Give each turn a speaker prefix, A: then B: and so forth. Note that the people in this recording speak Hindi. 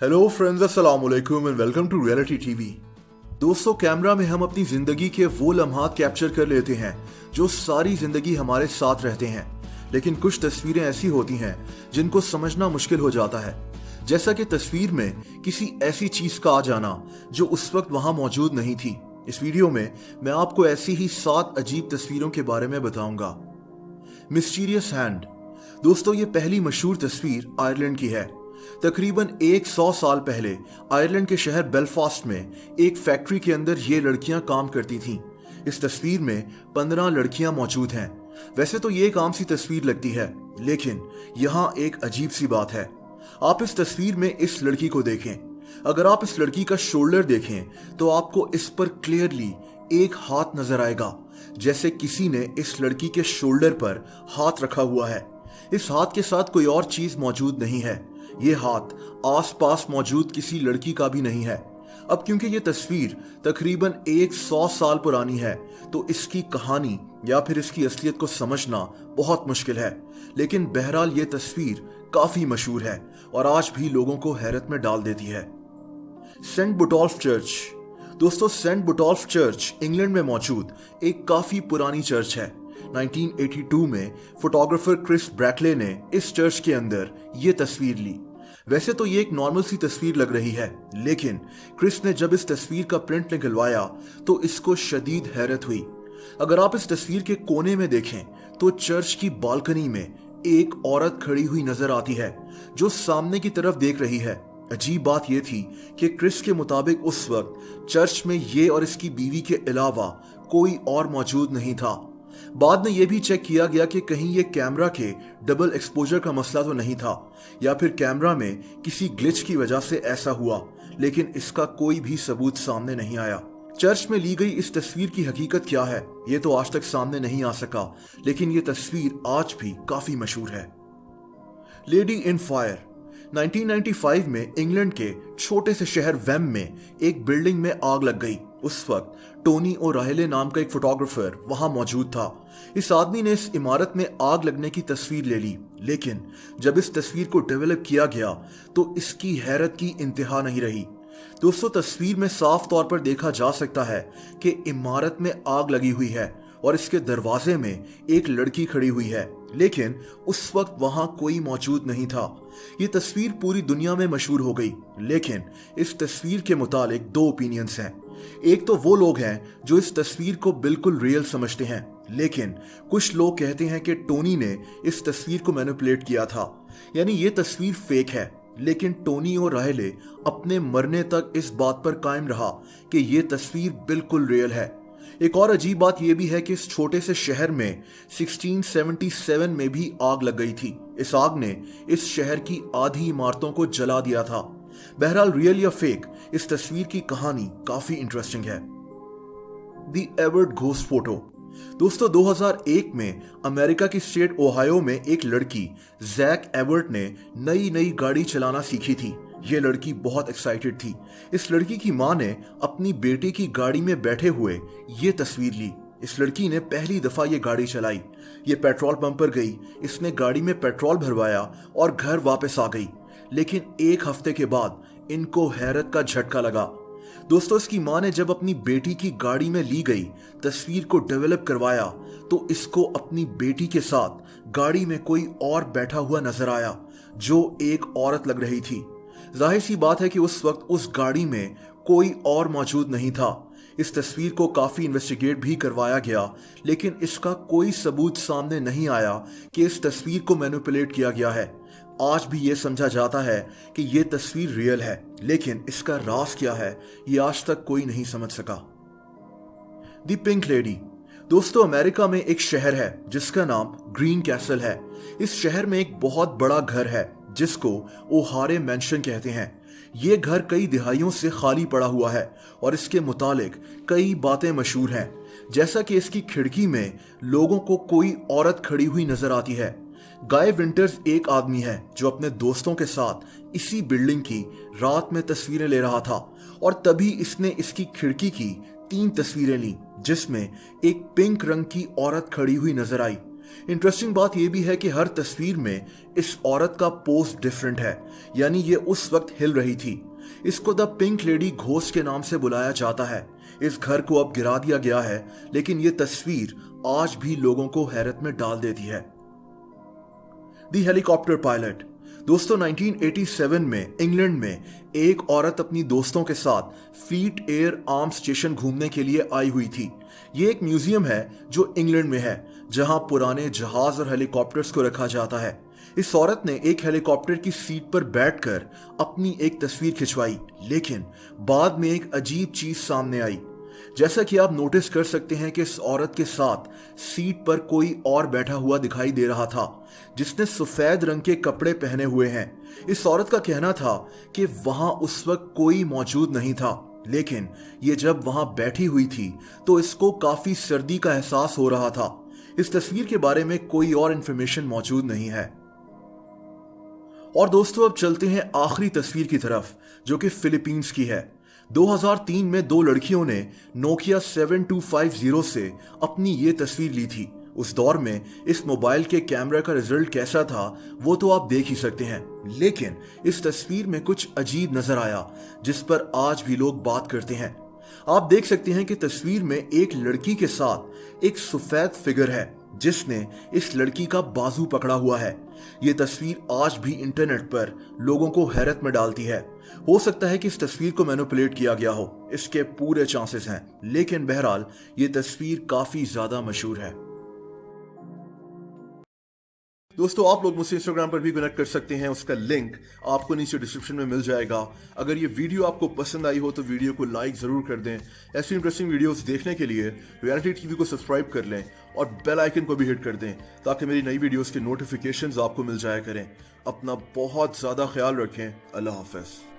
A: हेलो फ्रेंड्स, अस्सलाम वालेकुम and welcome to reality TV. दोस्तों, कैमरा में हम अपनी जिंदगी के वो लम्हात कैप्चर कर लेते हैं जो सारी जिंदगी हमारे साथ रहते हैं, लेकिन कुछ तस्वीरें ऐसी होती हैं जिनको समझना मुश्किल हो जाता है। जैसा कि तस्वीर में किसी ऐसी चीज का आ जाना जो उस वक्त वहां मौजूद नहीं थी। इस वीडियो में मैं आपको ऐसी ही 7 अजीब तस्वीरों के बारे में बताऊंगा। Mysterious hand. दोस्तों, ये पहली मशहूर तस्वीर आयरलैंड की है। तकरीबन 100 साल पहले आयरलैंड के शहर बेलफास्ट में एक फैक्ट्री के अंदर ये लड़कियां काम करती थीं। इस तस्वीर में 15 लड़कियां मौजूद हैं। वैसे तो ये एक आम सी तस्वीर लगती है, लेकिन यहाँ एक अजीब सी बात है। आप इस तस्वीर में इस लड़की को देखें। अगर आप इस लड़की का शोल्डर देखें तो आपको इस पर क्लियरली एक हाथ नजर आएगा, जैसे किसी ने इस लड़की के शोल्डर पर हाथ रखा हुआ है। इस हाथ के साथ कोई और चीज मौजूद नहीं है। ये हाथ आसपास मौजूद किसी लड़की का भी नहीं है। अब क्योंकि ये तस्वीर तकरीबन 100 साल पुरानी है, तो इसकी कहानी या फिर इसकी असलियत को समझना बहुत मुश्किल है। लेकिन बहरहाल ये तस्वीर काफी मशहूर है और आज भी लोगों को हैरत में डाल देती है। Saint Botolph church. दोस्तों, सेंट बुटॉल्फ चर्च इंग्लैंड में मौजूद एक काफी पुरानी चर्च है। 1982 में फोटोग्राफर क्रिस ब्रैकले ने इस चर्च के अंदर ये तस्वीर ली। वैसे तो ये एक नॉर्मल सी तस्वीर लग रही है, लेकिन क्रिस ने जब इस तस्वीर का प्रिंट निकलवाया तो इसको शदीद हैरत हुई। अगर आप इस तस्वीर के कोने में देखें तो चर्च की बालकनी में एक औरत खड़ी हुई नजर आती है जो सामने की तरफ देख रही है। अजीब बात यह थी कि क्रिस के मुताबिक उस वक्त चर्च में ये और इसकी बीवी के अलावा कोई और मौजूद नहीं था। बाद में यह भी चेक किया गया कि कहीं ये कैमरा के डबल एक्सपोजर का मसला तो नहीं था, या फिर कैमरा में किसी ग्लिच की वजह से ऐसा हुआ, लेकिन इसका कोई भी सबूत सामने नहीं आया। चर्च में ली गई इस तस्वीर की हकीकत क्या है, ये तो आज तक सामने नहीं आ सका, लेकिन ये तस्वीर आज भी काफी मशहूर है। Lady in fire. 1995 में इंग्लैंड के छोटे से शहर वेम में एक बिल्डिंग में आग लग गई। उस वक्त टोनी ओराइले नाम का एक फोटोग्राफर वहां मौजूद था। इस आदमी ने इस इमारत में आग लगने की तस्वीर ले ली, लेकिन जब इस तस्वीर को डेवलप किया गया तो इसकी हैरत की इंतहा नहीं रही। दोस्तों, तस्वीर में साफ तौर पर देखा जा सकता है कि इमारत में आग लगी हुई है और इसके दरवाजे में एक लड़की खड़ी हुई है, लेकिन उस वक्त वहां कोई मौजूद नहीं था। ये तस्वीर पूरी दुनिया में मशहूर हो गई, लेकिन इस तस्वीर के मुतालिक 2 ओपिनियंस हैं। एक तो वो लोग हैं जो इस तस्वीर को बिल्कुल रियल समझते हैं, लेकिन कुछ लोग कहते हैं कि टोनी ने इस तस्वीर को मैनिपुलेट किया था, यानी ये तस्वीर फेक है। लेकिन टोनी और रायले अपने मरने तक इस बात पर कायम रहा कि ये तस्वीर बिल्कुल रियल है। एक और अजीब बात यह भी है कि इस छोटे से शहर में 1677 में भी आग लग गई थी। इस आग ने इस शहर की आधी इमारतों को जला दिया था। बहरहाल, रियल या फेक, इस तस्वीर की कहानी काफी इंटरेस्टिंग है। The avert ghost photo. दोस्तों, 2001 में अमेरिका की स्टेट ओहायो में एक लड़की जैक एवर्ट ने नई गाड़ी चलाना सीखी थी। ये लड़की बहुत एक्साइटेड थी। इस लड़की की मां ने अपनी बेटी की गाड़ी में बैठे हुए ये तस्वीर ली। इस लड़की ने पहली दफा ये गाड़ी चलाई। ये पेट्रोल पंप पर गई, इसने गाड़ी में पेट्रोल भरवाया और घर वापस आ गई। लेकिन एक हफ्ते के बाद इनको हैरत का झटका लगा। दोस्तों, इसकी मां ने जब अपनी बेटी की गाड़ी में ली गई तस्वीर को डेवलप करवाया तो इसको अपनी बेटी के साथ गाड़ी में कोई और बैठा हुआ नजर आया जो एक औरत लग रही थी। जाहिर सी बात है कि उस वक्त उस गाड़ी में कोई और मौजूद नहीं था। इस तस्वीर को काफी इन्वेस्टिगेट भी करवाया गया, लेकिन इसका कोई सबूत सामने नहीं आया कि इस तस्वीर को मैनिपुलेट किया गया है। आज भी ये समझा जाता है कि ये तस्वीर रियल है, लेकिन इसका राज क्या है ये आज तक कोई नहीं समझ सका। The pink lady. दोस्तों, अमेरिका में एक शहर है जिसका नाम ग्रीन कैसल है। इस शहर में एक बहुत बड़ा घर है जिसको ओहारे मैंशन कहते हैं। ये घर कई दिहाइयों से खाली पड़ा हुआ है और इसके मुतालिक कई बातें मशहूर हैं, जैसा कि इसकी खिड़की में लोगों को कोई औरत खड़ी हुई नजर आती है। गाय विंटर्स एक आदमी है जो अपने दोस्तों के साथ इसी बिल्डिंग की रात में तस्वीरें ले रहा था और तभी इसने इसकी खिड़की की 3 तस्वीरें ली, जिसमें एक पिंक रंग की औरत खड़ी हुई नजर आई। इंटरेस्टिंग बात यह भी है कि हर तस्वीर में इस औरत का पोज डिफरेंट है, यानी ये उस वक्त हिल रही थी। इसको द पिंक लेडी घोस्ट के नाम से बुलाया जाता है। इस घर को अब गिरा दिया गया है, लेकिन ये तस्वीर आज भी लोगों को हैरत में डाल देती है। The helicopter pilot. दोस्तों, 1987 में इंग्लैंड में एक औरत अपनी दोस्तों के साथ फ्लीट एयर आर्म स्टेशन घूमने के लिए आई हुई थी। ये एक म्यूजियम है जो इंग्लैंड में है, जहां पुराने जहाज और हेलीकॉप्टर्स को रखा जाता है। इस औरत ने एक हेलीकॉप्टर की सीट पर बैठकर अपनी एक तस्वीर खिंचवाई, लेकिन बाद में एक अजीब चीज सामने आई। जैसा कि आप नोटिस कर सकते हैं कि इस औरत के साथ सीट पर कोई और बैठा हुआ दिखाई दे रहा था, जिसने सफेद रंग के कपड़े पहने हुए हैं। इस औरत का कहना था कि वहां उस वक्त कोई मौजूद नहीं था, लेकिन ये जब वहां बैठी हुई थी तो इसको काफी सर्दी का एहसास हो रहा था। इस तस्वीर के बारे में कोई और इंफॉर्मेशन मौजूद नहीं है। और दोस्तों, अब चलते हैं आखिरी तस्वीर की तरफ, जो कि फिलीपींस की है। 2003 में दो लड़कियों ने नोकिया 7250 से अपनी ये तस्वीर ली थी। उस दौर में इस मोबाइल के कैमरा का रिजल्ट कैसा था वो तो आप देख ही सकते हैं, लेकिन इस तस्वीर में कुछ अजीब नजर आया जिस पर आज भी लोग बात करते हैं। आप देख सकते हैं कि तस्वीर में एक लड़की के साथ एक सफेद फिगर है जिसने इस लड़की का बाजू पकड़ा हुआ है। ये तस्वीर आज भी इंटरनेट पर लोगों को हैरत में डालती है। हो सकता है कि इस तस्वीर को मैनिपुलेट किया गया हो, इसके पूरे चांसेस हैं, लेकिन बहरहाल ये तस्वीर काफी ज्यादा मशहूर है। दोस्तों, आप लोग मुझसे इंस्टाग्राम पर भी कनेक्ट कर सकते हैं, उसका लिंक आपको नीचे डिस्क्रिप्शन में मिल जाएगा। अगर ये वीडियो आपको पसंद आई हो तो वीडियो को लाइक जरूर कर दें। ऐसी इंटरेस्टिंग वीडियोस देखने के लिए रियलिटी टीवी को सब्सक्राइब कर लें और बेल आइकन को भी हिट कर दें, ताकि मेरी नई वीडियोस के नोटिफिकेशंस आपको मिल जाया करें। अपना बहुत ज़्यादा ख्याल रखें। अल्लाह हाफ़िज़।